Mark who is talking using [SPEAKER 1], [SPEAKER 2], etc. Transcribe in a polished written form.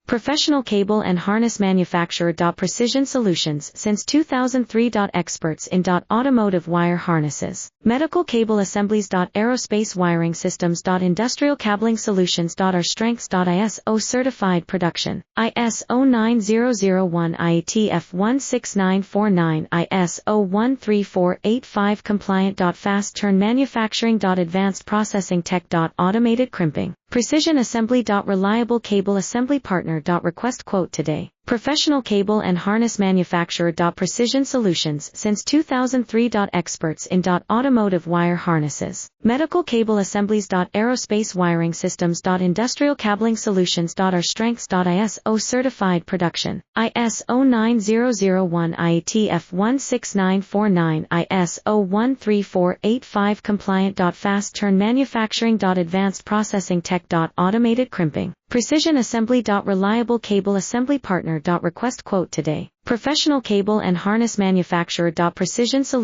[SPEAKER 1] Professional cable and harness manufacturer. Precision Solutions since 2003. Experts in automotive wire harnesses, medical cable assemblies. Aerospace wiring systems. Industrial cabling solutions. Our strengths. ISO certified production, ISO 9001 IATF 16949 ISO 13485 compliant. Fast turn manufacturing. Advanced processing tech. Automated crimping, precision assembly. Reliable cable assembly partner. Request quote today. Professional cable and harness manufacturer. Precision Solutions since 2003. Experts in automotive wire harnesses, medical cable assemblies. Aerospace wiring systems. Industrial cabling solutions. Our strengths. ISO certified production, ISO 9001 IATF 16949 ISO 13485 compliant. Fast turn manufacturing. Advanced processing tech. Automated crimping, precision assembly. Reliable cable assembly partner. Request quote today. Professional cable and harness manufacturer. Precision Solutions.